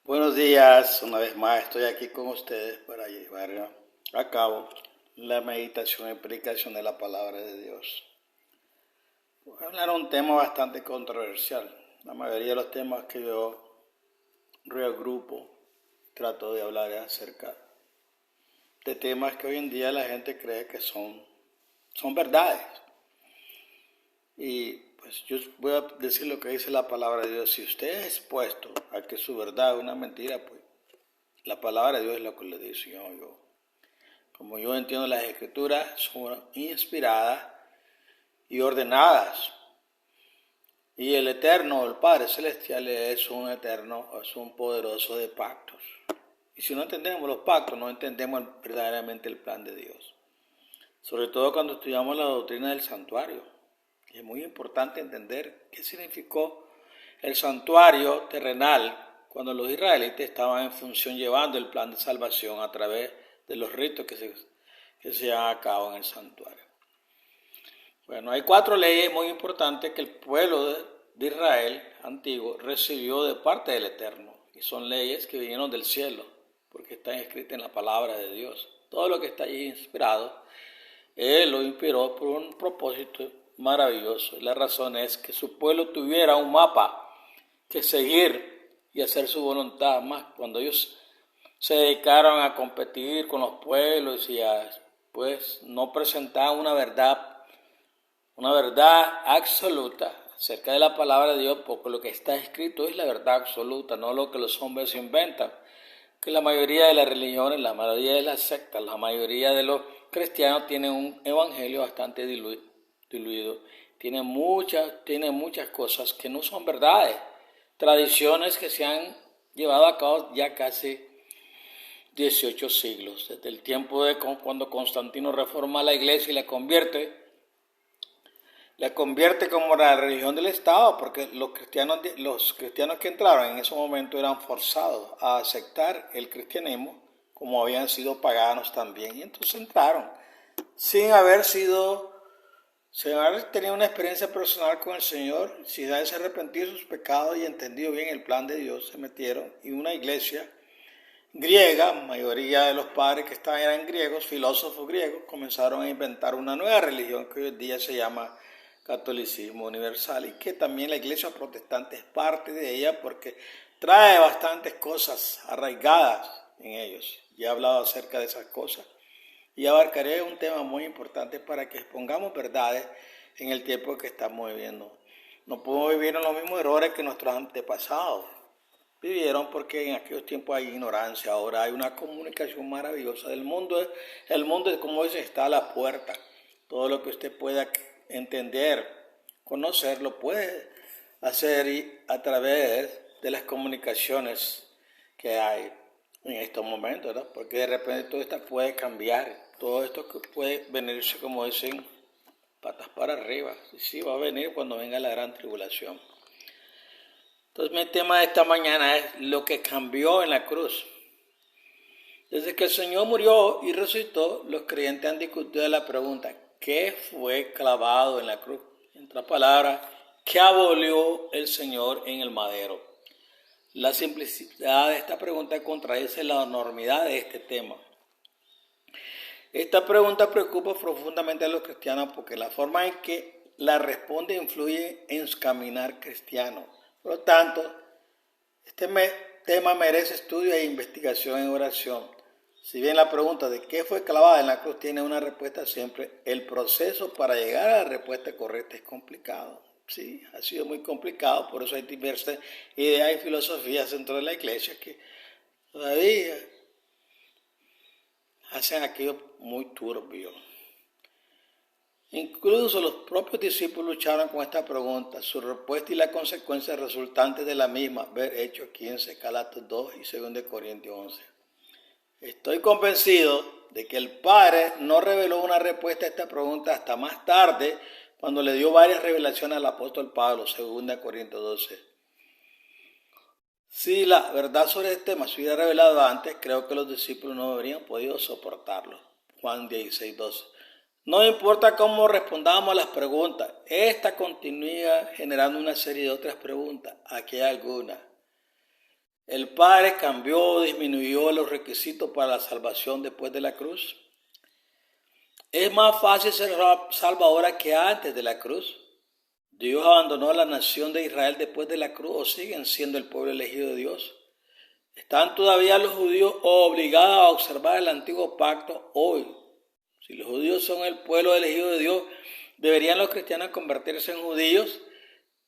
Buenos días, una vez más estoy aquí con ustedes para llevar a cabo la meditación y predicación de la palabra de Dios. Voy a hablar de un tema bastante controversial. La mayoría de los temas que yo reagrupo, trato de hablar acerca de temas que hoy en día la gente cree que son verdades. Y pues yo voy a decir lo que dice la palabra de Dios. Si usted es expuesto a que su verdad es una mentira, pues la palabra de Dios es lo que le dice yo. Como yo entiendo, las escrituras son inspiradas y ordenadas. Y el Eterno, el Padre Celestial, es un poderoso de pactos. Y si no entendemos los pactos, no entendemos verdaderamente el plan de Dios. Sobre todo cuando estudiamos la doctrina del santuario. Es muy importante entender qué significó el santuario terrenal cuando los israelitas estaban en función llevando el plan de salvación a través de los ritos que se llevan a cabo en el santuario. Bueno, hay 4 leyes muy importantes que el pueblo de Israel antiguo recibió de parte del Eterno. Y son leyes que vinieron del cielo, porque están escritas en la palabra de Dios. Todo lo que está allí inspirado, Él lo inspiró por un propósito maravilloso. Y la razón es que su pueblo tuviera un mapa que seguir y hacer su voluntad. Más cuando ellos se dedicaron a competir con los pueblos y pues no presentaban una verdad absoluta acerca de la palabra de Dios, porque lo que está escrito es la verdad absoluta, no lo que los hombres inventan. Que la mayoría de las religiones, la mayoría de las sectas, la mayoría de los cristianos tienen un evangelio bastante diluido. Tiene muchas cosas que no son verdades, tradiciones que se han llevado a cabo ya casi 18 siglos, desde el tiempo de cuando Constantino reforma la iglesia y la convierte como la religión del Estado, porque los cristianos que entraron en ese momento eran forzados a aceptar el cristianismo, como habían sido paganos también, y entonces entraron sin haber tenido una experiencia personal con el Señor, sin haberse arrepentido de sus pecados y entendido bien el plan de Dios, se metieron en una iglesia griega. La mayoría de los padres que estaban eran griegos, filósofos griegos, comenzaron a inventar una nueva religión que hoy en día se llama catolicismo universal, y que también la iglesia protestante es parte de ella porque trae bastantes cosas arraigadas en ellos. Ya he hablado acerca de esas cosas y abarcaré un tema muy importante para que expongamos verdades en el tiempo que estamos viviendo. No podemos vivir en los mismos errores que nuestros antepasados vivieron, porque en aquellos tiempos hay ignorancia. Ahora hay una comunicación maravillosa del mundo. El mundo, como dice, está a la puerta. Todo lo que usted pueda entender, conocer, lo puede hacer a través de las comunicaciones que hay en estos momentos, ¿no? Porque de repente todo esto puede cambiar. Todo esto que puede venirse, como dicen, patas para arriba. Y sí, va a venir cuando venga la gran tribulación. Entonces mi tema de esta mañana es lo que cambió en la cruz. Desde que el Señor murió y resucitó, los creyentes han discutido la pregunta: ¿qué fue clavado en la cruz? En otras palabras, ¿qué abolió el Señor en el madero? La simplicidad de esta pregunta contradice la enormidad de este tema. Esta pregunta preocupa profundamente a los cristianos porque la forma en que la responde influye en su caminar cristiano. Por lo tanto, este tema merece estudio e investigación en oración. Si bien la pregunta de qué fue clavada en la cruz tiene una respuesta siempre, el proceso para llegar a la respuesta correcta es complicado. Sí, ha sido muy complicado, por eso hay diversas ideas y filosofías dentro de la iglesia que todavía hacen aquello muy turbio. Incluso los propios discípulos lucharon con esta pregunta. Su respuesta y las consecuencias resultantes de la misma, ver Hechos 15, Gálatas 2 y 2 Corintios 11. Estoy convencido de que el Padre no reveló una respuesta a esta pregunta hasta más tarde, cuando le dio varias revelaciones al apóstol Pablo, 2 Corintios 12. Si la verdad sobre este tema se hubiera revelado antes, creo que los discípulos no habrían podido soportarlo. Juan 16, 12. No importa cómo respondamos a las preguntas, esta continúa generando una serie de otras preguntas. Aquí hay algunas. ¿El Padre cambió o disminuyó los requisitos para la salvación después de la cruz? ¿Es más fácil ser salvo ahora que antes de la cruz? ¿Dios abandonó a la nación de Israel después de la cruz o siguen siendo el pueblo elegido de Dios? ¿Están todavía los judíos obligados a observar el antiguo pacto hoy? Si los judíos son el pueblo elegido de Dios, ¿deberían los cristianos convertirse en judíos?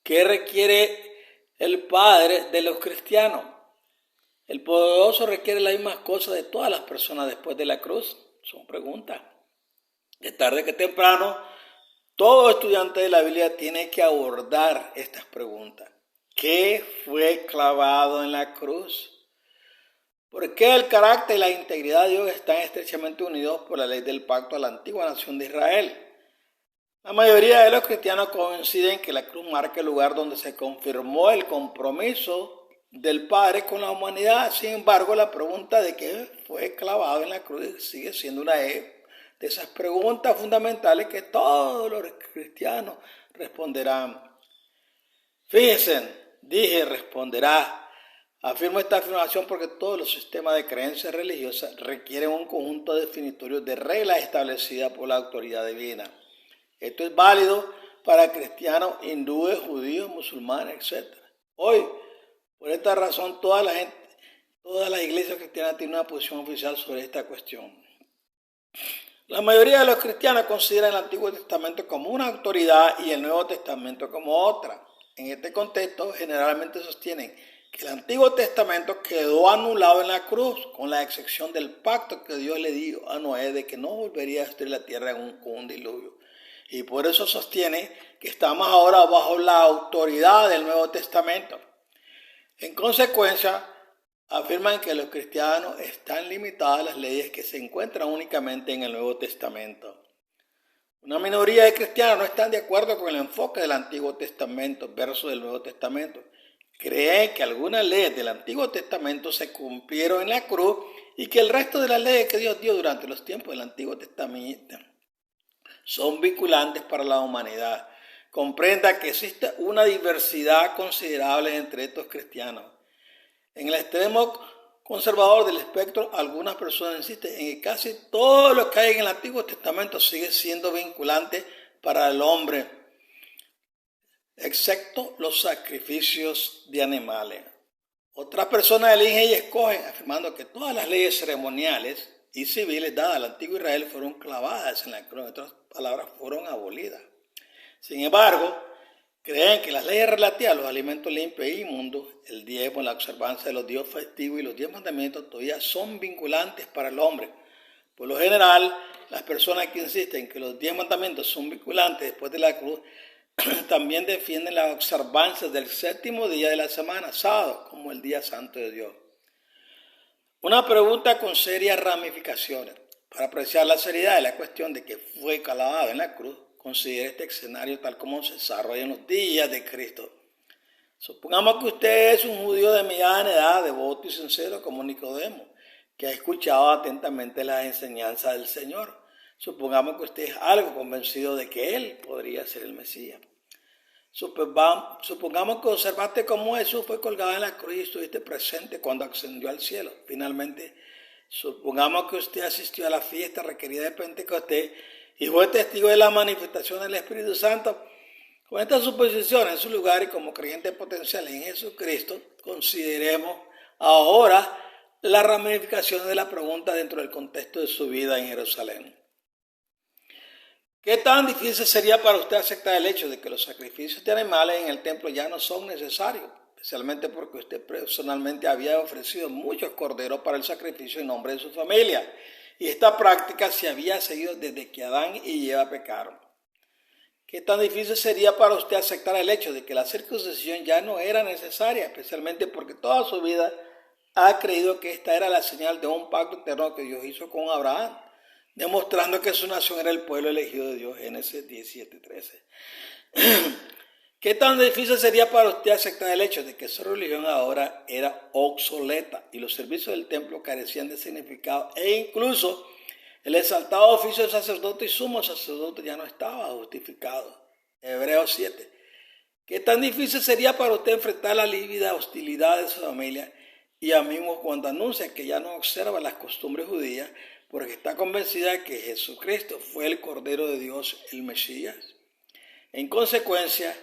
¿Qué requiere el Padre de los cristianos? ¿El poderoso requiere las mismas cosas de todas las personas después de la cruz? Son preguntas. De tarde que temprano, todo estudiante de la Biblia tiene que abordar estas preguntas. ¿Qué fue clavado en la cruz? ¿Por qué el carácter y la integridad de Dios están estrechamente unidos por la ley del pacto a la antigua nación de Israel? La mayoría de los cristianos coinciden que la cruz marca el lugar donde se confirmó el compromiso del Padre con la humanidad. Sin embargo, la pregunta de qué fue clavado en la cruz sigue siendo una de esas preguntas fundamentales que todos los cristianos responderán. Fíjense, dije responderá. Afirmo esta afirmación porque todos los sistemas de creencias religiosas requieren un conjunto definitorio de reglas establecidas por la autoridad divina. Esto es válido para cristianos, hindúes, judíos, musulmanes, etc. Hoy, por esta razón, todas las iglesias cristianas tienen una posición oficial sobre esta cuestión. La mayoría de los cristianos consideran el Antiguo Testamento como una autoridad y el Nuevo Testamento como otra. En este contexto, generalmente sostienen que el Antiguo Testamento quedó anulado en la cruz, con la excepción del pacto que Dios le dio a Noé de que no volvería a destruir la tierra con un diluvio. Y por eso sostiene que estamos ahora bajo la autoridad del Nuevo Testamento. En consecuencia, afirman que los cristianos están limitados a las leyes que se encuentran únicamente en el Nuevo Testamento. Una minoría de cristianos no están de acuerdo con el enfoque del Antiguo Testamento versus el Nuevo Testamento. Creen que algunas leyes del Antiguo Testamento se cumplieron en la cruz y que el resto de las leyes que Dios dio durante los tiempos del Antiguo Testamento son vinculantes para la humanidad. Comprenda que existe una diversidad considerable entre estos cristianos. En el extremo conservador del espectro, algunas personas insisten en que casi todo lo que hay en el Antiguo Testamento sigue siendo vinculante para el hombre, excepto los sacrificios de animales. Otras personas eligen y escogen, afirmando que todas las leyes ceremoniales y civiles dadas al antiguo Israel fueron clavadas en la cruz, en otras palabras, fueron abolidas. Sin embargo, creen que las leyes relativas a los alimentos limpios e inmundos, el diezmo, la observancia de los días festivos y los 10 mandamientos todavía son vinculantes para el hombre. Por lo general, las personas que insisten que los 10 mandamientos son vinculantes después de la cruz también defienden las observancias del séptimo día de la semana, sábado, como el día santo de Dios. Una pregunta con serias ramificaciones. Para apreciar la seriedad de la cuestión de que fue clavado en la cruz, considere este escenario tal como se desarrolla en los días de Cristo. Supongamos que usted es un judío de mediana edad, devoto y sincero como Nicodemo, que ha escuchado atentamente las enseñanzas del Señor. Supongamos que usted es algo convencido de que Él podría ser el Mesías. Supongamos que observaste cómo Jesús fue colgado en la cruz y estuviste presente cuando ascendió al cielo. Finalmente, supongamos que usted asistió a la fiesta requerida de Pentecostés y fue testigo de la manifestación del Espíritu Santo. Con estas suposiciones en su lugar y como creyentes potenciales en Jesucristo, consideremos ahora las ramificaciones de la pregunta dentro del contexto de su vida en Jerusalén. ¿Qué tan difícil sería para usted aceptar el hecho de que los sacrificios de animales en el templo ya no son necesarios? Especialmente porque usted personalmente había ofrecido muchos corderos para el sacrificio en nombre de su familia. Y esta práctica se había seguido desde que Adán y Eva pecaron. ¿Qué tan difícil sería para usted aceptar el hecho de que la circuncisión ya no era necesaria? Especialmente porque toda su vida ha creído que esta era la señal de un pacto eterno que Dios hizo con Abraham, demostrando que su nación era el pueblo elegido de Dios, Génesis 17:13. ¿Qué tan difícil sería para usted aceptar el hecho de que su religión ahora era obsoleta y los servicios del templo carecían de significado e incluso el exaltado oficio de sacerdote y sumo sacerdote ya no estaba justificado? Hebreos 7. ¿Qué tan difícil sería para usted enfrentar la lívida hostilidad de su familia y a mismo cuando anuncia que ya no observa las costumbres judías porque está convencida de que Jesucristo fue el Cordero de Dios, el Mesías. En consecuencia,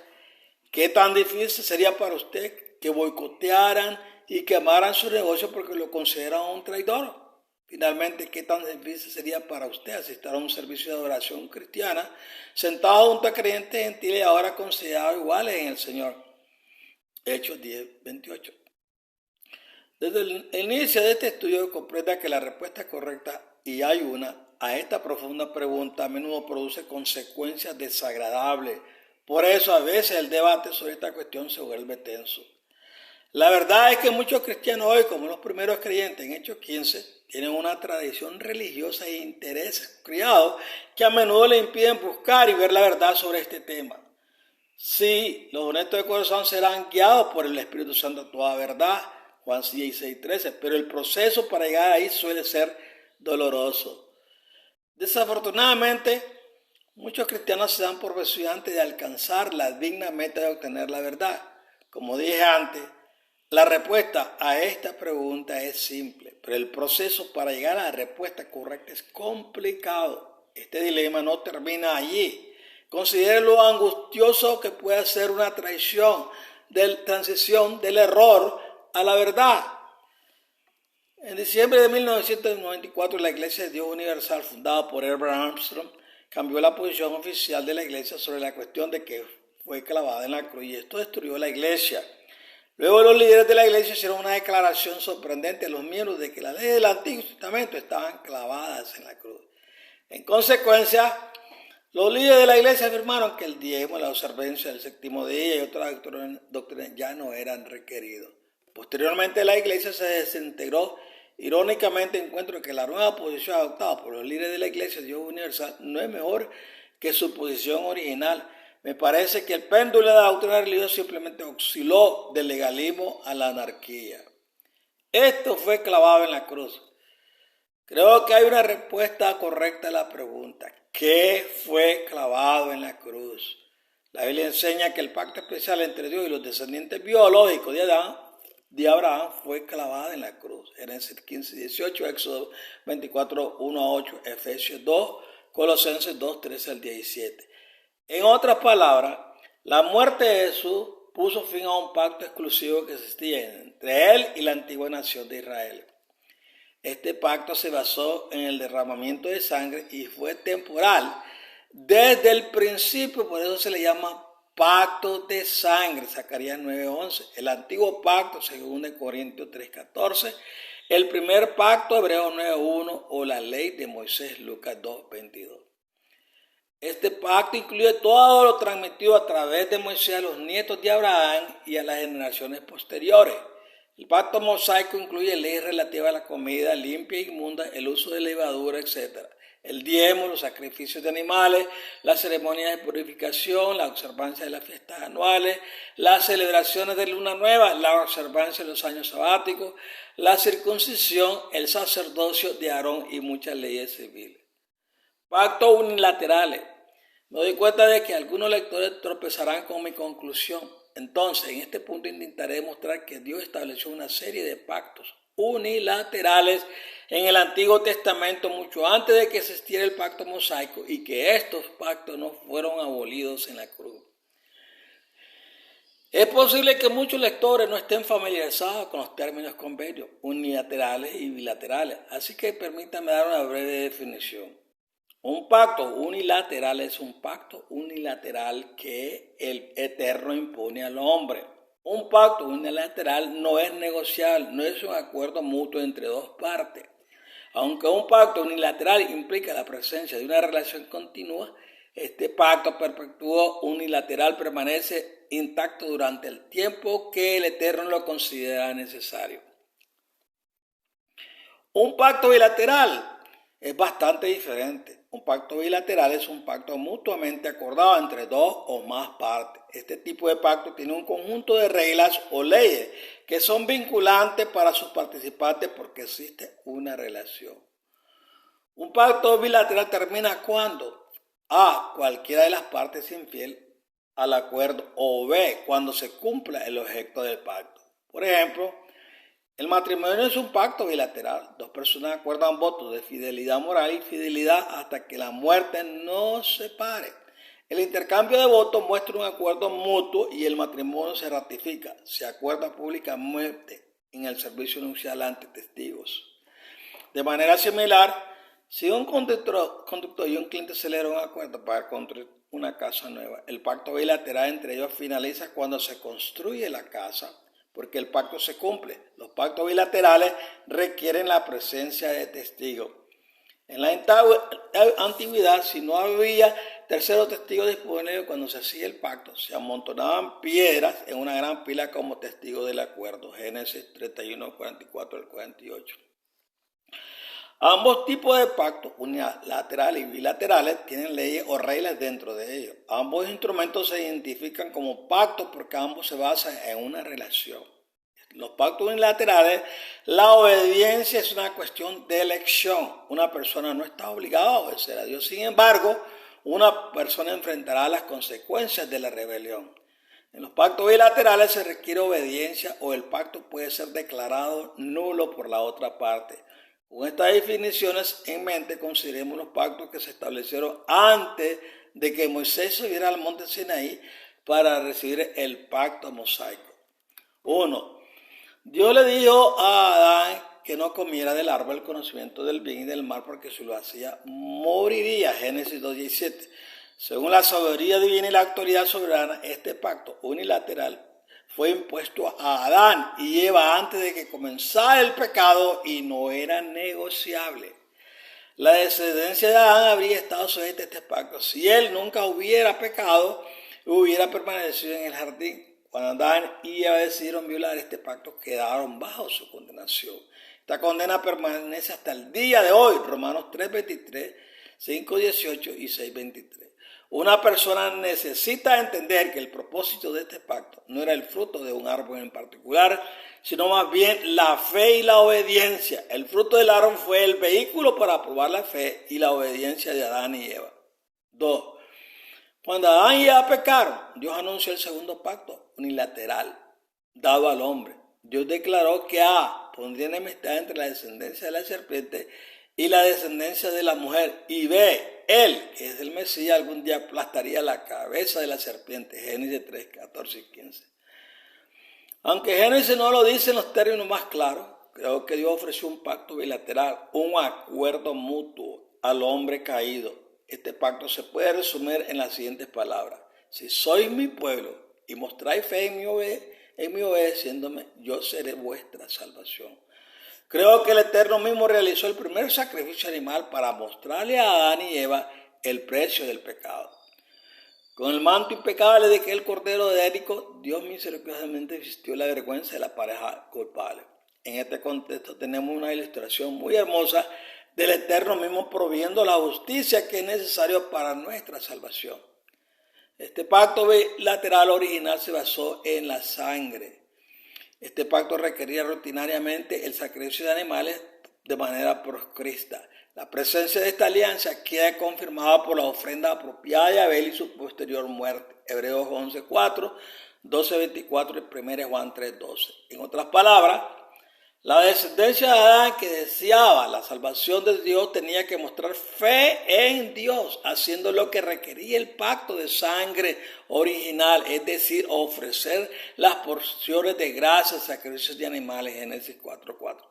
¿qué tan difícil sería para usted que boicotearan y quemaran su negocio porque lo consideran un traidor? Finalmente, ¿qué tan difícil sería para usted asistir a un servicio de adoración cristiana sentado junto a creyentes gentiles ahora considerados iguales en el Señor? Hechos 10:28. Desde el inicio de este estudio comprenda que la respuesta correcta, y hay una, a esta profunda pregunta a menudo produce consecuencias desagradables. Por eso a veces el debate sobre esta cuestión se vuelve tenso. La verdad es que muchos cristianos hoy, como los primeros creyentes en Hechos 15, tienen una tradición religiosa e intereses criados que a menudo le impiden buscar y ver la verdad sobre este tema. Sí, los honestos de corazón serán guiados por el Espíritu Santo a toda verdad, Juan 16:13, pero el proceso para llegar ahí suele ser doloroso. Desafortunadamente, muchos cristianos se dan por vencidos antes de alcanzar la digna meta de obtener la verdad. Como dije antes, la respuesta a esta pregunta es simple, pero el proceso para llegar a la respuesta correcta es complicado. Este dilema no termina allí. Considere lo angustioso que puede ser una transición del error a la verdad. En diciembre de 1994, la Iglesia de Dios Universal, fundada por Abraham Armstrong, cambió la posición oficial de la Iglesia sobre la cuestión de que fue clavada en la cruz, y esto destruyó la Iglesia. Luego los líderes de la Iglesia hicieron una declaración sorprendente a los miembros de que las leyes del Antiguo Testamento estaban clavadas en la cruz. En consecuencia, los líderes de la Iglesia afirmaron que el diezmo, la observancia del séptimo día y otras doctrinas ya no eran requeridos. Posteriormente la Iglesia se desintegró. Irónicamente encuentro que la nueva posición adoptada por los líderes de la Iglesia de Dios Universal no es mejor que su posición original. Me parece que el péndulo de la doctrina religiosa simplemente osciló del legalismo a la anarquía. Esto fue clavado en la cruz. Creo que hay una respuesta correcta a la pregunta. ¿Qué fue clavado en la cruz? La Biblia enseña que el pacto especial entre Dios y los descendientes biológicos de Abraham fue clavado en la cruz. Génesis 15:18, Éxodo 24:1-8, Efesios 2, Colosenses 2:13-17. En otras palabras, la muerte de Jesús puso fin a un pacto exclusivo que existía entre él y la antigua nación de Israel. Este pacto se basó en el derramamiento de sangre y fue temporal desde el principio, por eso se le llama pacto de sangre, Zacarías 9:11, el antiguo pacto, según de Corintios 3:14, el primer pacto, Hebreos 9:1, o la ley de Moisés, Lucas 2:22. Este pacto incluye todo lo transmitido a través de Moisés a los nietos de Abraham y a las generaciones posteriores. El pacto mosaico incluye leyes relativas a la comida limpia e inmunda, el uso de levadura, etc. El diezmo, los sacrificios de animales, las ceremonias de purificación, la observancia de las fiestas anuales, las celebraciones de luna nueva, la observancia de los años sabáticos, la circuncisión, el sacerdocio de Aarón y muchas leyes civiles. Pactos unilaterales. Me doy cuenta de que algunos lectores tropezarán con mi conclusión. Entonces, en este punto intentaré demostrar que Dios estableció una serie de pactos unilaterales en el Antiguo Testamento mucho antes de que existiera el pacto mosaico y que estos pactos no fueron abolidos en la cruz. Es posible que muchos lectores no estén familiarizados con los términos convenios unilaterales y bilaterales, así que permítanme dar una breve definición. Un pacto unilateral es un pacto unilateral que el Eterno impone al hombre. Un pacto unilateral no es negociable, no es un acuerdo mutuo entre dos partes. Aunque un pacto unilateral implica la presencia de una relación continua, este pacto perpetuo unilateral permanece intacto durante el tiempo que el Eterno lo considera necesario. Un pacto bilateral es bastante diferente. Un pacto bilateral es un pacto mutuamente acordado entre dos o más partes. Este tipo de pacto tiene un conjunto de reglas o leyes que son vinculantes para sus participantes porque existe una relación. Un pacto bilateral termina cuando A, cualquiera de las partes es infiel al acuerdo, o B, cuando se cumpla el objeto del pacto. Por ejemplo, El matrimonio es un pacto bilateral. Dos personas acuerdan votos de fidelidad moral y fidelidad hasta que la muerte nos separe. El intercambio de votos muestra un acuerdo mutuo y el matrimonio se ratifica. Se acuerda públicamente en el servicio nupcial ante testigos. De manera similar, si un conductor y un cliente celebran un acuerdo para construir una casa nueva, el pacto bilateral entre ellos finaliza cuando se construye la casa, porque el pacto se cumple. Los pactos bilaterales requieren la presencia de testigos. En la antigüedad, si no había terceros testigos disponibles cuando se hacía el pacto, se amontonaban piedras en una gran pila como testigos del acuerdo. Génesis 31, 44 al 48. Ambos tipos de pactos, unilaterales y bilaterales, tienen leyes o reglas dentro de ellos. Ambos instrumentos se identifican como pactos porque ambos se basan en una relación. Los pactos unilaterales, la obediencia es una cuestión de elección. Una persona no está obligada a obedecer a Dios. Sin embargo, una persona enfrentará las consecuencias de la rebelión. En los pactos bilaterales se requiere obediencia o el pacto puede ser declarado nulo por la otra parte. Con estas definiciones en mente, consideremos los pactos que se establecieron antes de que Moisés subiera al monte Sinaí para recibir el pacto mosaico. 1. Dios le dijo a Adán que no comiera del árbol del conocimiento del bien y del mal, porque si lo hacía, moriría. Génesis 2:17. Según la sabiduría divina y la autoridad soberana, este pacto unilateral fue impuesto a Adán y Eva antes de que comenzara el pecado y no era negociable. La descendencia de Adán habría estado sujeta a este pacto si él nunca hubiera pecado y hubiera permanecido en el jardín. Cuando Adán y Eva decidieron violar este pacto, quedaron bajo su condenación. Esta condena permanece hasta el día de hoy. Romanos 3:23, 5:18 y 6:23. Una persona necesita entender que el propósito de este pacto no era el fruto de un árbol en particular, sino más bien la fe y la obediencia. El fruto del árbol fue el vehículo para probar la fe y la obediencia de Adán y Eva. 2. Cuando Adán y Eva pecaron, Dios anunció el segundo pacto unilateral dado al hombre. Dios declaró que A pondría enemistad entre la descendencia de la serpiente y la descendencia de la mujer, y B, él, que es el Mesías, algún día aplastaría la cabeza de la serpiente. Génesis 3, 14 y 15. Aunque Génesis no lo dice en los términos más claros, creo que Dios ofreció un pacto bilateral, un acuerdo mutuo al hombre caído. Este pacto se puede resumir en las siguientes palabras: si sois mi pueblo y mostráis fe en mi obedeciéndome, yo seré vuestra salvación. Creo que el Eterno mismo realizó el primer sacrificio animal para mostrarle a Adán y Eva el precio del pecado. Con el manto impecable de aquel cordero de Érico, Dios misericordiosamente vistió la vergüenza de la pareja culpable. En este contexto tenemos una ilustración muy hermosa del Eterno mismo proveyendo la justicia que es necesaria para nuestra salvación. Este pacto bilateral original se basó en la sangre. Este pacto requería rutinariamente el sacrificio de animales de manera proscrista. La presencia de esta alianza queda confirmada por la ofrenda apropiada de Abel y su posterior muerte. Hebreos 11:4, 12:24 y 1 Juan 3:12. En otras palabras, la descendencia de Adán que deseaba la salvación de Dios tenía que mostrar fe en Dios, haciendo lo que requería el pacto de sangre original, es decir, ofrecer las porciones de grasa, sacrificios de animales, Génesis 4:4.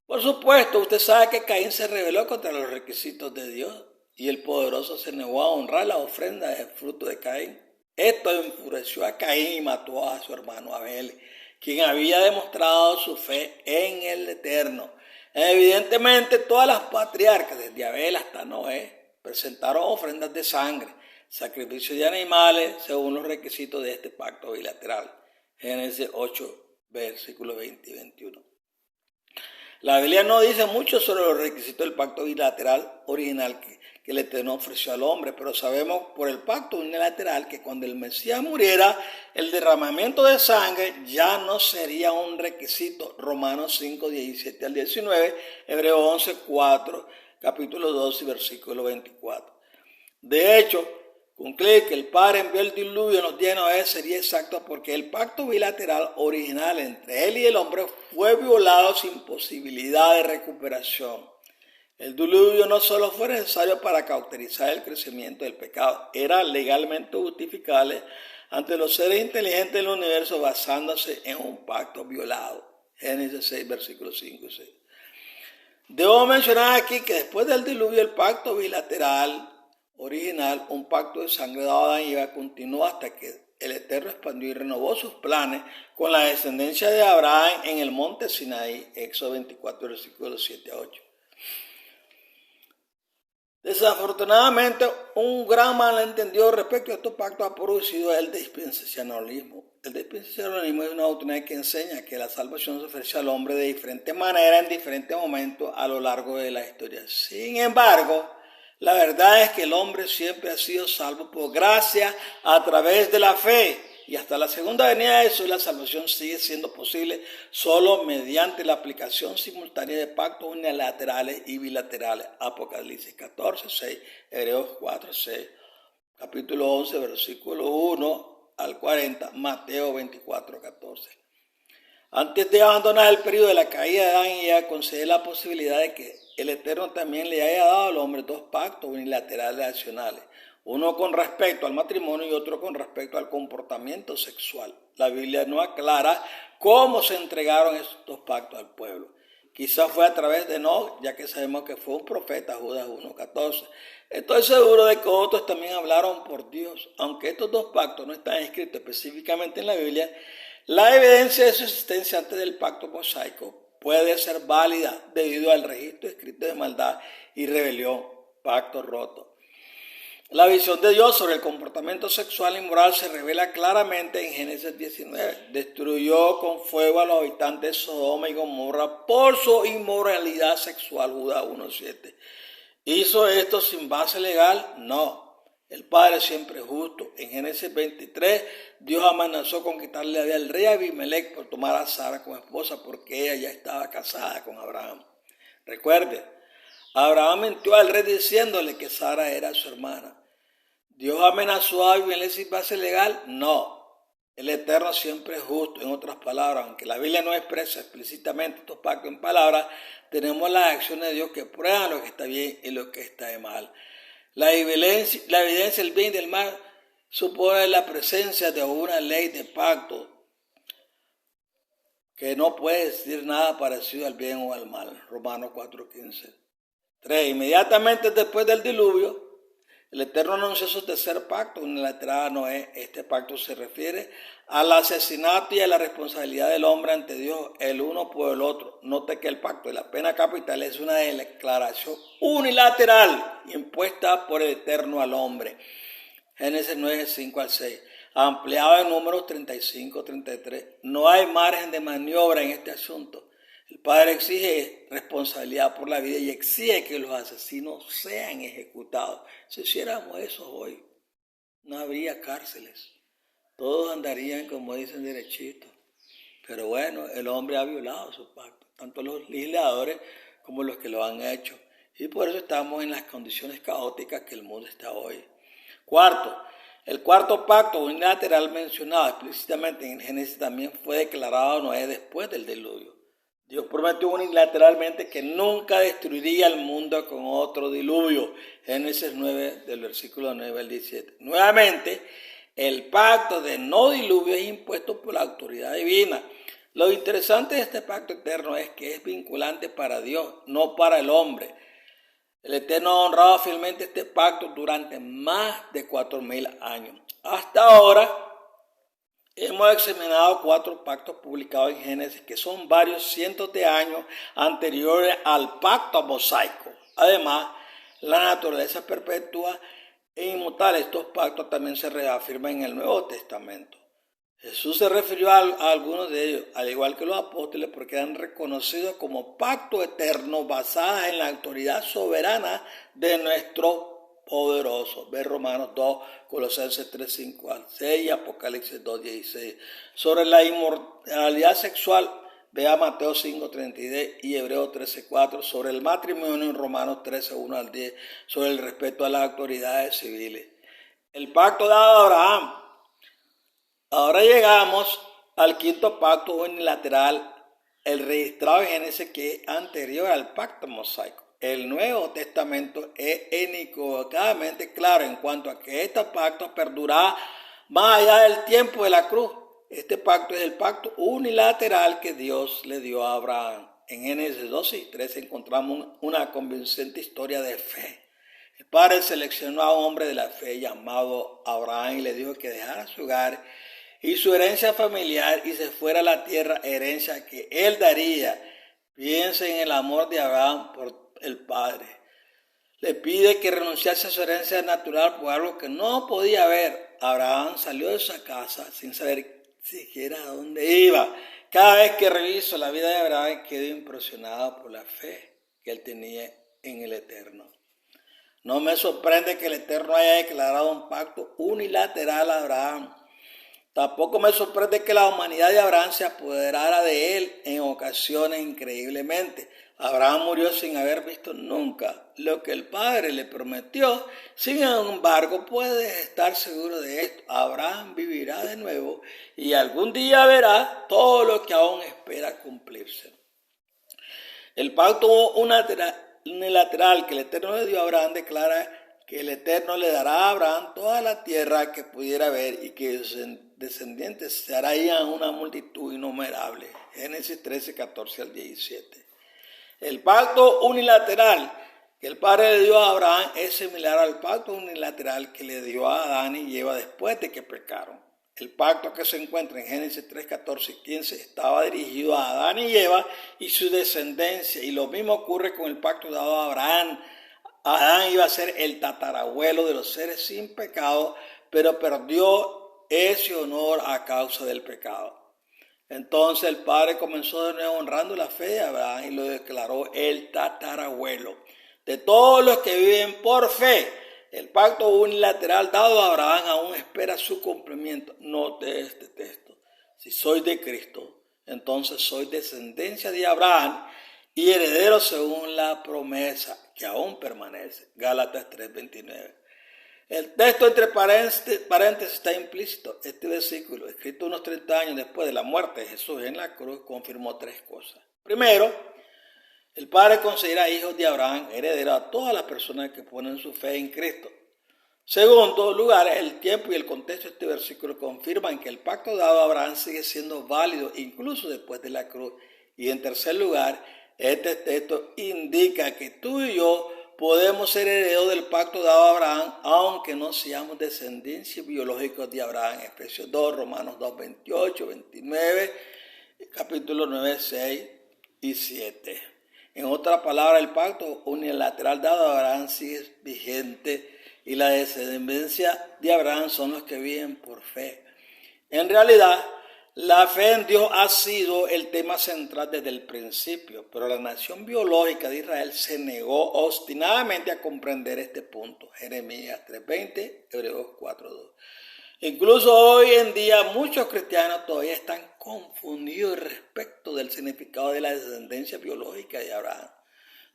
Por supuesto, usted sabe que Caín se rebeló contra los requisitos de Dios y el poderoso se negó a honrar la ofrenda del fruto de Caín. Esto enfureció a Caín y mató a su hermano Abel, quien había demostrado su fe en el Eterno. Evidentemente, todas las patriarcas, desde Abel hasta Noé, presentaron ofrendas de sangre, sacrificios de animales, según los requisitos de este pacto bilateral. Génesis 8, versículos 20 y 21. La Biblia no dice mucho sobre los requisitos del pacto bilateral original que el Eterno ofreció al hombre, pero sabemos por el pacto unilateral que cuando el Mesías muriera, el derramamiento de sangre ya no sería un requisito. Romanos 5, 17 al 19, Hebreos 11, 4, capítulo 2 y versículo 24. De hecho, Concluye que el Padre envió el diluvio en los días de Noé sería exacto porque el pacto bilateral original entre él y el hombre fue violado sin posibilidad de recuperación. El diluvio no solo fue necesario para cauterizar el crecimiento del pecado, era legalmente justificable ante los seres inteligentes del universo basándose en un pacto violado. Génesis 6, versículos 5 y 6. Debo mencionar aquí que después del diluvio el pacto bilateral original, un pacto de sangre dado a Adán y Eva, continuó hasta que el Eterno expandió y renovó sus planes con la descendencia de Abraham en el monte Sinaí, Éxodo 24, versículos 7 a 8. Desafortunadamente, un gran malentendido respecto a estos pactos ha producido el dispensacionalismo. El dispensacionalismo es una doctrina que enseña que la salvación se ofrece al hombre de diferente manera en diferentes momentos a lo largo de la historia. Sin embargo, la verdad es que el hombre siempre ha sido salvo por gracia a través de la fe. Y hasta la segunda venida de Jesús, la salvación sigue siendo posible solo mediante la aplicación simultánea de pactos unilaterales y bilaterales. Apocalipsis 14, 6, Hebreos 4, 6, capítulo 11, versículo 1 al 40, Mateo 24, 14. Antes de abandonar el periodo de la caída de Adán y Eva, concede la posibilidad de que el Eterno también le haya dado al hombre dos pactos unilaterales adicionales. Uno con respecto al matrimonio y otro con respecto al comportamiento sexual. La Biblia no aclara cómo se entregaron estos pactos al pueblo. Quizás fue a través de Enoc, ya que sabemos que fue un profeta, Judas 1:14. Estoy seguro de que otros también hablaron por Dios. Aunque estos dos pactos no están escritos específicamente en la Biblia, la evidencia de su existencia antes del pacto mosaico puede ser válida debido al registro escrito de maldad y rebelión, pacto roto. La visión de Dios sobre el comportamiento sexual y moral se revela claramente en Génesis 19. Destruyó con fuego a los habitantes de Sodoma y Gomorra por su inmoralidad sexual, Judas 1:7. ¿Hizo esto sin base legal? No. El Padre siempre es justo. En Génesis 23, Dios amenazó con quitarle la vida al rey Abimelech por tomar a Sara como esposa porque ella ya estaba casada con Abraham. Recuerde, Abraham mintió al rey diciéndole que Sara era su hermana. ¿Dios amenazó a Abimelech sin base legal? No. El Eterno siempre es justo. En otras palabras, aunque la Biblia no expresa explícitamente estos pactos en palabras, tenemos las acciones de Dios que prueban lo que está bien y lo que está de mal. La evidencia del bien y del mal supone la presencia de una ley de pacto que no puede decir nada parecido al bien o al mal. Romanos 4:15. 3. Inmediatamente después del diluvio, el Eterno anunció su tercer pacto unilateral a Noé. Este pacto se refiere al asesinato y a la responsabilidad del hombre ante Dios, el uno por el otro. Note que el pacto de la pena capital es una declaración unilateral impuesta por el Eterno al hombre. Génesis 9, 5 al 6. Ampliado en números 35, 33. No hay margen de maniobra en este asunto. El Padre exige responsabilidad por la vida y exige que los asesinos sean ejecutados. Si hiciéramos eso hoy, no habría cárceles. Todos andarían, como dicen, derechitos. Pero bueno, el hombre ha violado su pacto, tanto los legisladores como los que lo han hecho. Y por eso estamos en las condiciones caóticas que el mundo está hoy. Cuarto, el cuarto pacto unilateral mencionado explícitamente en Génesis también fue declarado a Noé después del diluvio. Dios prometió unilateralmente que nunca destruiría el mundo con otro diluvio. Génesis 9, del versículo 9 al 17. Nuevamente, el pacto de no diluvio es impuesto por la autoridad divina. Lo interesante de este pacto eterno es que es vinculante para Dios, no para el hombre. El Eterno ha honrado fielmente este pacto durante más de 4,000 años. Hasta ahora, hemos examinado 4 pactos publicados en Génesis que son varios cientos de años anteriores al pacto mosaico. Además, la naturaleza perpetua e inmutable de estos pactos también se reafirma en el Nuevo Testamento. Jesús se refirió a algunos de ellos, al igual que los apóstoles, porque eran reconocidos como pacto eterno basados en la autoridad soberana de nuestro poderoso. Ve Romanos 2, Colosenses 3, 5 al 6 y Apocalipsis 2, 16. Sobre la inmortalidad sexual, vea Mateo 5, 33 y Hebreos 13, 4. Sobre el matrimonio en Romanos 13, 1 al 10. Sobre el respeto a las autoridades civiles. El pacto dado a Abraham. Ahora llegamos al quinto pacto unilateral, el registrado en Génesis, que es anterior al pacto mosaico. El Nuevo Testamento es inequívocamente claro en cuanto a que este pacto perdurará más allá del tiempo de la cruz. Este pacto es el pacto unilateral que Dios le dio a Abraham. En Génesis 12 y 13 encontramos una convincente historia de fe. El Padre seleccionó a un hombre de la fe llamado Abraham y le dijo que dejara su hogar y su herencia familiar y se fuera a la tierra, herencia que él daría. Piensa en el amor de Abraham por el Padre. Le pide que renunciase a su herencia natural por algo que no podía ver. Abraham salió de esa casa sin saber siquiera a dónde iba. Cada vez que reviso la vida de Abraham quedo impresionado por la fe que él tenía en el Eterno. No me sorprende que el Eterno haya declarado un pacto unilateral a Abraham. Tampoco me sorprende que la humanidad de Abraham se apoderara de él en ocasiones increíblemente. Abraham murió sin haber visto nunca lo que el Padre le prometió. Sin embargo, puedes estar seguro de esto. Abraham vivirá de nuevo y algún día verá todo lo que aún espera cumplirse. El pacto unilateral que el Eterno le dio a Abraham declara que el Eterno le dará a Abraham toda la tierra que pudiera ver y que sus descendientes se harían una multitud innumerable. Génesis 13, 14 al 17. El pacto unilateral que el Padre le dio a Abraham es similar al pacto unilateral que le dio a Adán y Eva después de que pecaron. El pacto que se encuentra en Génesis 3, 14 y 15 estaba dirigido a Adán y Eva y su descendencia, y lo mismo ocurre con el pacto dado a Abraham. Adán iba a ser el tatarabuelo de los seres sin pecado, pero perdió ese honor a causa del pecado. Entonces el Padre comenzó de nuevo honrando la fe de Abraham y lo declaró el tatarabuelo de todos los que viven por fe. El pacto unilateral dado a Abraham aún espera su cumplimiento. Note este texto. Si soy de Cristo, entonces soy descendencia de Abraham y heredero según la promesa que aún permanece. Gálatas 3:29. El texto entre paréntesis está implícito. Este versículo, escrito unos 30 años después de la muerte de Jesús en la cruz, confirmó tres cosas. Primero, el Padre considera hijos de Abraham herederos a todas las personas que ponen su fe en Cristo. Segundo lugar, el tiempo y el contexto de este versículo confirman que el pacto dado a Abraham sigue siendo válido incluso después de la cruz. Y en tercer lugar, este texto indica que tú y yo podemos ser herederos del pacto dado a Abraham, aunque no seamos descendencia biológicos de Abraham. Efesios 2, Romanos 2, 28, 29, capítulo 9, 6 y 7. En otras palabras, el pacto unilateral dado a Abraham sigue vigente y la descendencia de Abraham son los que viven por fe. En realidad, la fe en Dios ha sido el tema central desde el principio, pero la nación biológica de Israel se negó obstinadamente a comprender este punto. Jeremías 3:20, Hebreos 4:2. Incluso hoy en día muchos cristianos todavía están confundidos respecto del significado de la descendencia biológica de Abraham.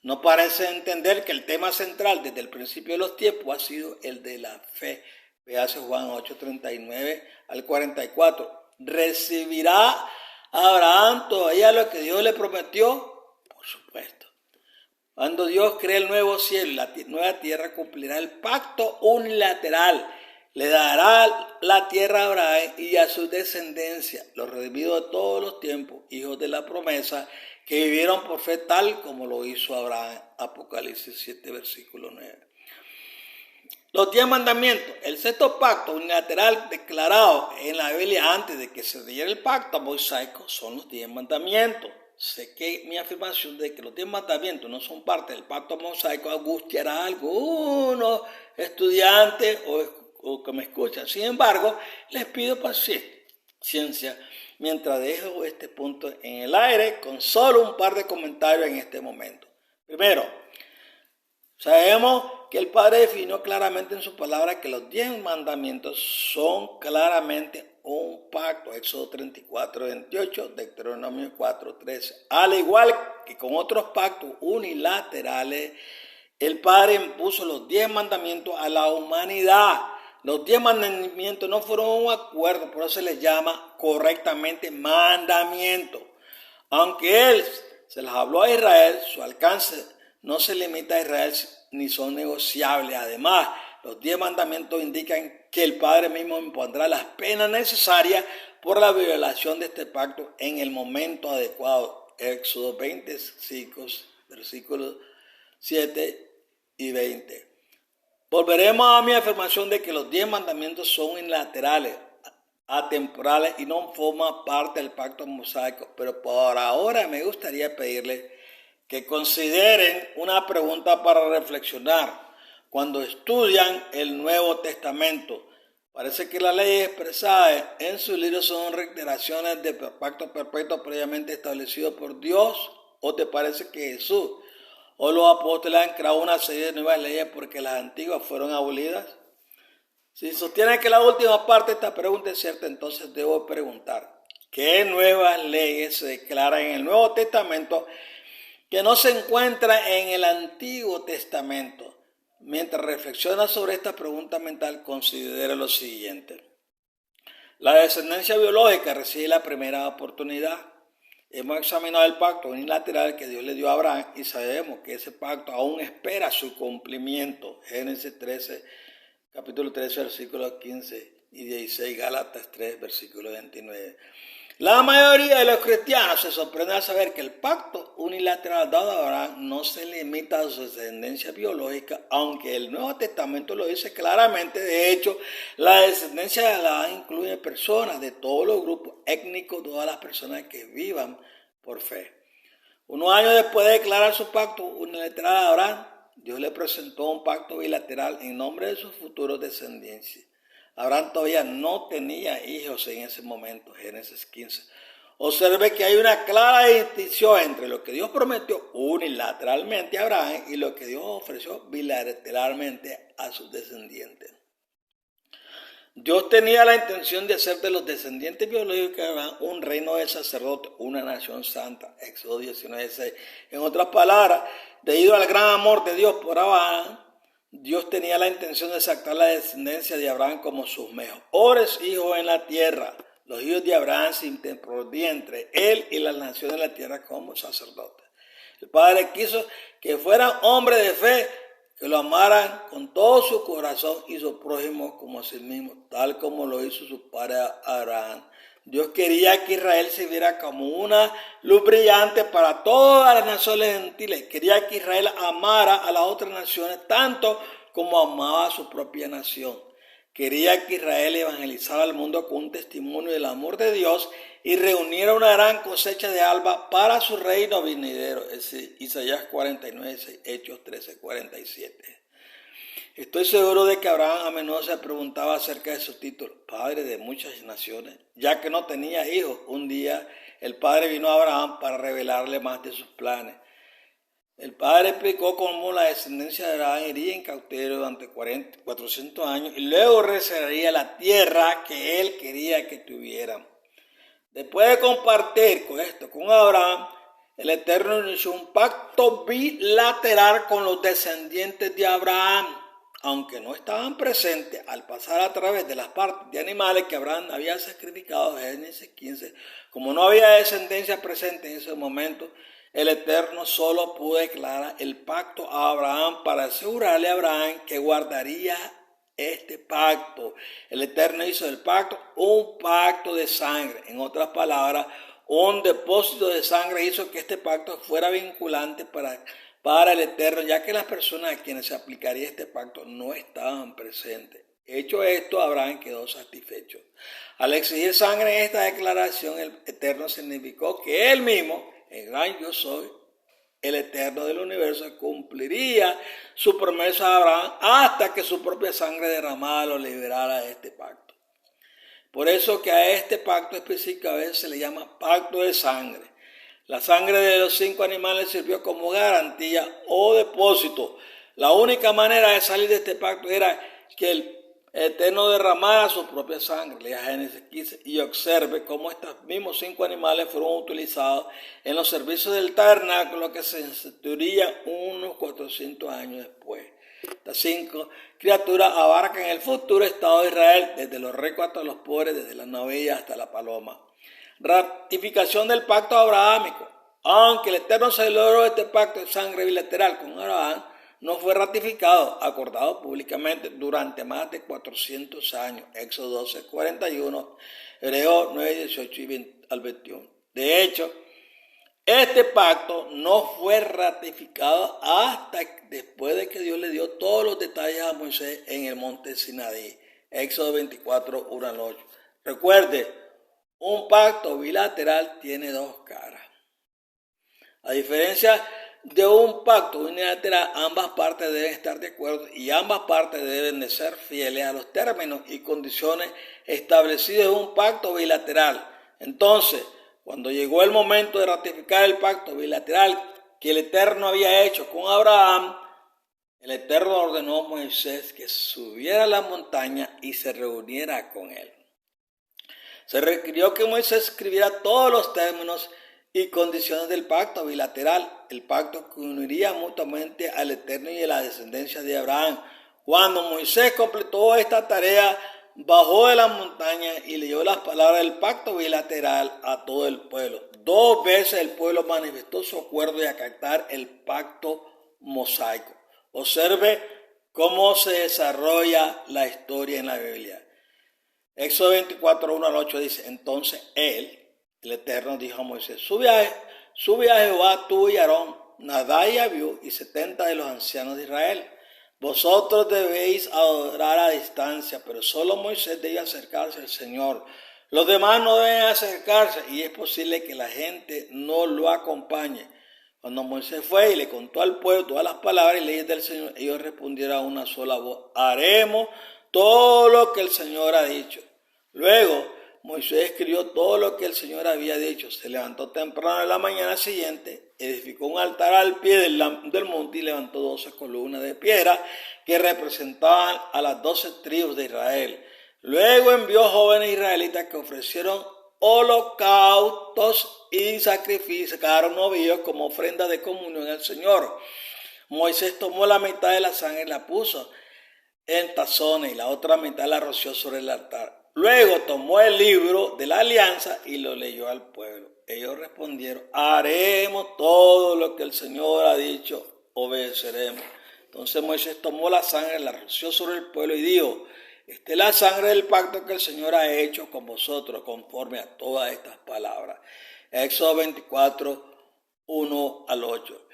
No parecen entender que el tema central desde el principio de los tiempos ha sido el de la fe. Véase Juan 8:39 al 44. ¿Recibirá Abraham todavía lo que Dios le prometió? Por supuesto. Cuando Dios cree el nuevo cielo y la nueva tierra, cumplirá el pacto unilateral. Le dará la tierra a Abraham y a su descendencia, los redimidos de todos los tiempos, hijos de la promesa, que vivieron por fe tal como lo hizo Abraham. Apocalipsis 7, versículo 9. Los 10 mandamientos, el sexto pacto unilateral declarado en la Biblia antes de que se diera el pacto mosaico, son los 10 mandamientos. Sé que mi afirmación de que los 10 mandamientos no son parte del pacto mosaico angustiará a algunos estudiantes o que me escuchan. Sin embargo, les pido paciencia mientras dejo este punto en el aire con solo un par de comentarios en este momento. Primero, sabemos que el Padre definió claramente en su palabra que los 10 mandamientos son claramente un pacto. Éxodo 34, 28, Deuteronomio 4, 13. Al igual que con otros pactos unilaterales, el Padre impuso los 10 mandamientos a la humanidad. Los 10 mandamientos no fueron un acuerdo, por eso se les llama correctamente mandamiento. Aunque Él se las habló a Israel, su alcance no se limita a Israel ni son negociables. Además, los 10 mandamientos indican que el Padre mismo impondrá las penas necesarias por la violación de este pacto en el momento adecuado. Éxodo 25, versículos 7 y 20. Volveremos a mi afirmación de que los 10 mandamientos son unilaterales, atemporales y no forman parte del pacto mosaico. Pero por ahora me gustaría pedirles que consideren una pregunta para reflexionar cuando estudian el Nuevo Testamento. Parece que las leyes expresadas en sus libros son reiteraciones del pacto perfecto previamente establecido por Dios, ¿o te parece que Jesús o los apóstoles han creado una serie de nuevas leyes porque las antiguas fueron abolidas? Si sostienen que la última parte de esta pregunta es cierta, entonces debo preguntar, ¿qué nuevas leyes se declaran en el Nuevo Testamento que no se encuentran en el Antiguo Testamento? Mientras reflexiona sobre esta pregunta mental, considere lo siguiente. La descendencia biológica recibe la primera oportunidad. Hemos examinado el pacto unilateral que Dios le dio a Abraham y sabemos que ese pacto aún espera su cumplimiento. Génesis 13, capítulo 13, versículos 15 y 16, Gálatas 3, versículo 29. La mayoría de los cristianos se sorprenden al saber que el pacto unilateral dado a Abraham no se limita a su descendencia biológica, aunque el Nuevo Testamento lo dice claramente. De hecho, la descendencia de Abraham incluye personas de todos los grupos étnicos, todas las personas que vivan por fe. Unos años después de declarar su pacto unilateral a Abraham, Dios le presentó un pacto bilateral en nombre de sus futuros descendientes. Abraham todavía no tenía hijos en ese momento, Génesis 15. Observe que hay una clara distinción entre lo que Dios prometió unilateralmente a Abraham y lo que Dios ofreció bilateralmente a sus descendientes. Dios tenía la intención de hacer de los descendientes biológicos de Abraham un reino de sacerdotes, una nación santa, Éxodo 19:6. En otras palabras, debido al gran amor de Dios por Abraham, Dios tenía la intención de sacar la descendencia de Abraham como sus mejores hijos en la tierra. Los hijos de Abraham se interpondían entre él y las naciones de la tierra como sacerdotes. El Padre quiso que fueran hombres de fe, que lo amaran con todo su corazón y su prójimo como a sí mismo, tal como lo hizo su padre Abraham. Dios quería que Israel se viera como una luz brillante para todas las naciones gentiles. Quería que Israel amara a las otras naciones tanto como amaba a su propia nación. Quería que Israel evangelizara al mundo con un testimonio del amor de Dios y reuniera una gran cosecha de alma para su reino venidero. Isaías 49, Hechos 13, 47. Estoy seguro de que Abraham a menudo se preguntaba acerca de su título, padre de muchas naciones, ya que no tenía hijos. Un día el padre vino a Abraham para revelarle más de sus planes. El padre explicó cómo la descendencia de Abraham iría en cautiverio durante 400 años y luego regresaría a la tierra que él quería que tuvieran. Después de compartir con esto con Abraham, el Eterno inició un pacto bilateral con los descendientes de Abraham, aunque no estaban presentes al pasar a través de las partes de animales que Abraham había sacrificado en Génesis 15. Como no había descendencia presente en ese momento, el Eterno solo pudo declarar el pacto a Abraham para asegurarle a Abraham que guardaría este pacto. El Eterno hizo del pacto un pacto de sangre. En otras palabras, un depósito de sangre hizo que este pacto fuera vinculante para el Eterno, ya que las personas a quienes se aplicaría este pacto no estaban presentes. Hecho esto, Abraham quedó satisfecho. Al exigir sangre en esta declaración, el Eterno significó que él mismo, el gran yo soy, el Eterno del universo, cumpliría su promesa a Abraham hasta que su propia sangre derramada lo liberara de este pacto. Por eso que a este pacto específico a veces se le llama pacto de sangre. La sangre de los 5 animales sirvió como garantía o depósito. La única manera de salir de este pacto era que el Eterno derramara su propia sangre. Lea Génesis 15 y observe cómo estos mismos 5 animales fueron utilizados en los servicios del tabernáculo que se instituiría unos 400 años después. Estas 5 criaturas abarcan el futuro Estado de Israel, desde los ricos hasta los pobres, desde la novilla hasta la paloma. Ratificación del pacto abrahámico. Aunque el Eterno celebró este pacto de sangre bilateral con Abraham, no fue ratificado, acordado públicamente durante más de 400 años. Éxodo 12, 41, Hebreos 9, 18 y 20 al 21. De hecho, este pacto no fue ratificado hasta después de que Dios le dio todos los detalles a Moisés en el monte Sinaí. Éxodo 24, 1 al 8. Recuerde, un pacto bilateral tiene dos caras. A diferencia de un pacto unilateral, ambas partes deben estar de acuerdo y ambas partes deben de ser fieles a los términos y condiciones establecidos en un pacto bilateral. Entonces, cuando llegó el momento de ratificar el pacto bilateral que el Eterno había hecho con Abraham, el Eterno ordenó a Moisés que subiera a la montaña y se reuniera con él. Se requirió que Moisés escribiera todos los términos y condiciones del pacto bilateral, el pacto que uniría mutuamente al Eterno y a la descendencia de Abraham. Cuando Moisés completó esta tarea, bajó de la montaña y leyó las palabras del pacto bilateral a todo el pueblo. 2 veces el pueblo manifestó su acuerdo de acatar el pacto mosaico. Observe cómo se desarrolla la historia en la Biblia. Éxodo 24, 1 al 8 dice: entonces él, el Eterno, dijo a Moisés: sube a Jehová tú y Aarón, Nadab y Abiú y 70 de los ancianos de Israel. Vosotros debéis adorar a distancia, pero solo Moisés debe acercarse al Señor. Los demás no deben acercarse, y es posible que la gente no lo acompañe. Cuando Moisés fue y le contó al pueblo todas las palabras y leyes del Señor, ellos respondieron a una sola voz: haremos todo lo que el Señor ha dicho. Luego Moisés escribió todo lo que el Señor había dicho. Se levantó temprano en la mañana siguiente, edificó un altar al pie del monte y levantó 12 columnas de piedra que representaban a las 12 tribus de Israel. Luego envió jóvenes israelitas que ofrecieron holocaustos y sacrificaron novillos como ofrenda de comunión al Señor. Moisés tomó la mitad de la sangre y la puso en tazones y la otra mitad la roció sobre el altar. Luego tomó el libro de la alianza y lo leyó al pueblo. Ellos respondieron: haremos todo lo que el Señor ha dicho, obedeceremos. Entonces Moisés tomó la sangre, la roció sobre el pueblo y dijo: esta es la sangre del pacto que el Señor ha hecho con vosotros conforme a todas estas palabras. Éxodo 24, 1 al 8.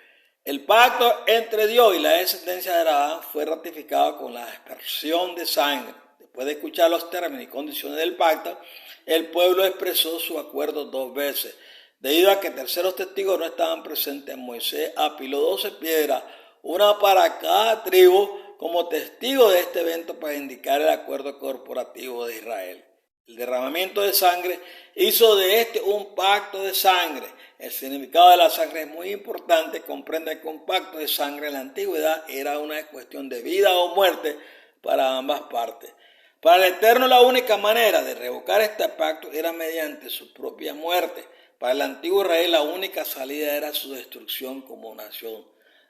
El pacto entre Dios y la descendencia de Abraham fue ratificado con la aspersión de sangre. Después de escuchar los términos y condiciones del pacto, el pueblo expresó su acuerdo 2 veces. Debido a que terceros testigos no estaban presentes, Moisés apiló 12 piedras, una para cada tribu, como testigo de este evento para indicar el acuerdo corporativo de Israel. El derramamiento de sangre hizo de este un pacto de sangre. El significado de la sangre es muy importante. Comprende que un pacto de sangre en la antigüedad era una cuestión de vida o muerte para ambas partes. Para el Eterno, la única manera de revocar este pacto era mediante su propia muerte. Para el antiguo Israel, la única salida era su destrucción como nación.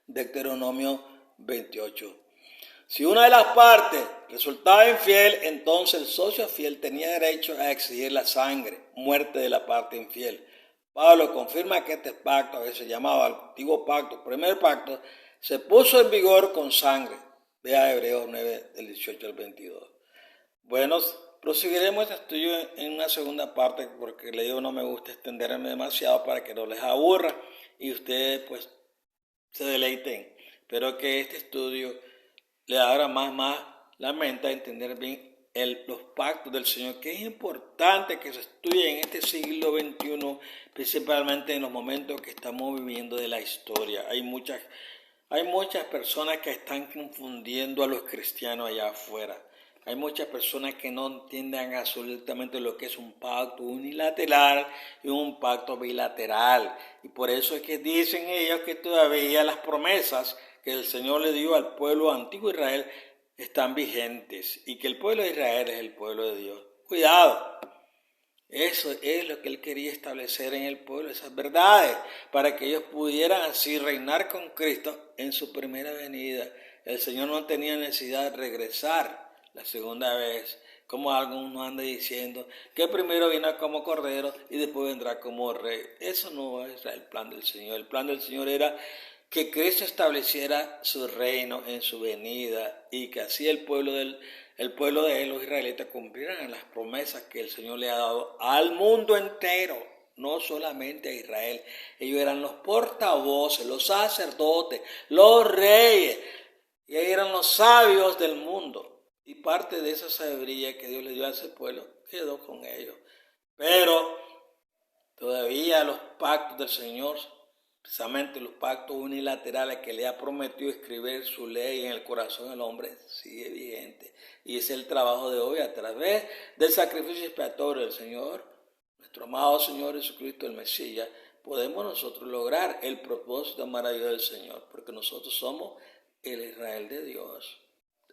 Deuteronomio 28. Si una de las partes resultaba infiel, entonces el socio fiel tenía derecho a exigir la sangre, muerte de la parte infiel. Pablo confirma que este pacto, a veces llamado antiguo pacto, primer pacto, se puso en vigor con sangre. Vea Hebreos 9, del 18 al 22. Bueno, proseguiremos este estudio en una segunda parte, porque le digo, no me gusta extenderme demasiado para que no les aburra y ustedes pues se deleiten. Espero que este estudio le abra más la mente a entender bien los pactos del Señor, que es importante que se estudie en este siglo XXI, principalmente en los momentos que estamos viviendo de la historia. Hay muchas personas que están confundiendo a los cristianos allá afuera. Hay muchas personas que no entienden absolutamente lo que es un pacto unilateral y un pacto bilateral. Y por eso es que dicen ellos que todavía las promesas que el Señor le dio al pueblo antiguo Israel están vigentes y que el pueblo de Israel es el pueblo de Dios. Cuidado, eso es lo que Él quería establecer en el pueblo, esas verdades, para que ellos pudieran así reinar con Cristo en su primera venida. El Señor no tenía necesidad de regresar la segunda vez, como algunos andan diciendo, que primero vino como cordero y después vendrá como rey. Eso no es el plan del Señor. El plan del Señor era que Cristo estableciera su reino en su venida y que así el pueblo de él, los israelitas, cumplieran las promesas que el Señor le ha dado al mundo entero, no solamente a Israel. Ellos eran los portavoces, los sacerdotes, los reyes, y eran los sabios del mundo. Y parte de esa sabiduría que Dios le dio a ese pueblo quedó con ellos. Pero todavía los pactos del Señor, precisamente los pactos unilaterales que le ha prometido escribir su ley en el corazón del hombre, sigue vigente. Y es el trabajo de hoy a través del sacrificio expiatorio del Señor, nuestro amado Señor Jesucristo, el Mesías, podemos nosotros lograr el propósito maravilloso del Señor, porque nosotros somos el Israel de Dios.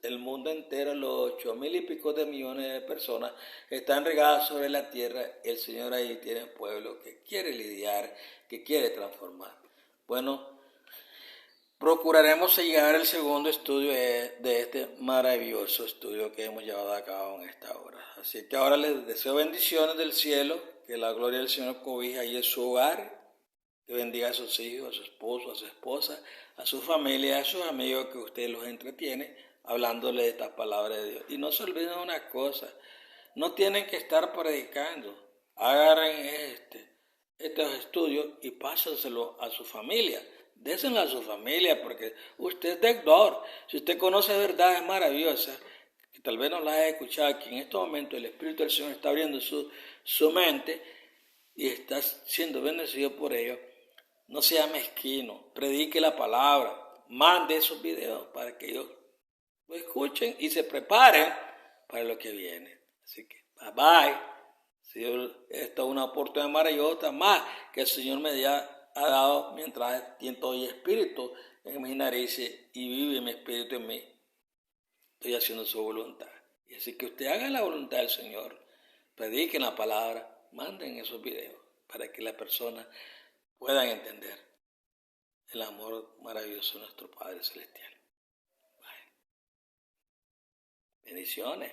El mundo entero, los 8,000 y pico de millones de personas están regadas sobre la tierra. El Señor ahí tiene un pueblo que quiere lidiar, que quiere transformar. Bueno, procuraremos llegar al segundo estudio de este maravilloso estudio que hemos llevado a cabo en esta hora. Así que ahora les deseo bendiciones del cielo, que la gloria del Señor cobija ahí en su hogar, que bendiga a sus hijos, a su esposo, a su esposa, a su familia, a sus amigos, que usted los entretiene hablándole de estas palabras de Dios. Y no se olviden de una cosa, no tienen que estar predicando, agarren estos estudios y pásenselo a su familia, déselo a su familia, porque usted es deudor. Si usted conoce verdades maravillosas, que tal vez no las haya escuchado, que en estos momentos el Espíritu del Señor está abriendo su mente y está siendo bendecido por ello, no sea mezquino, predique la palabra, mande esos videos para que ellos lo escuchen y se preparen para lo que viene. Así que, bye bye. Si esta es una oportunidad maravillosa más que el Señor me ha dado mientras siento y espíritu en mis narices y vive mi espíritu en mí. Estoy haciendo su voluntad. Y así que usted haga la voluntad del Señor, prediquen la palabra, manden esos videos para que las personas puedan entender el amor maravilloso de nuestro Padre Celestial. Bendiciones.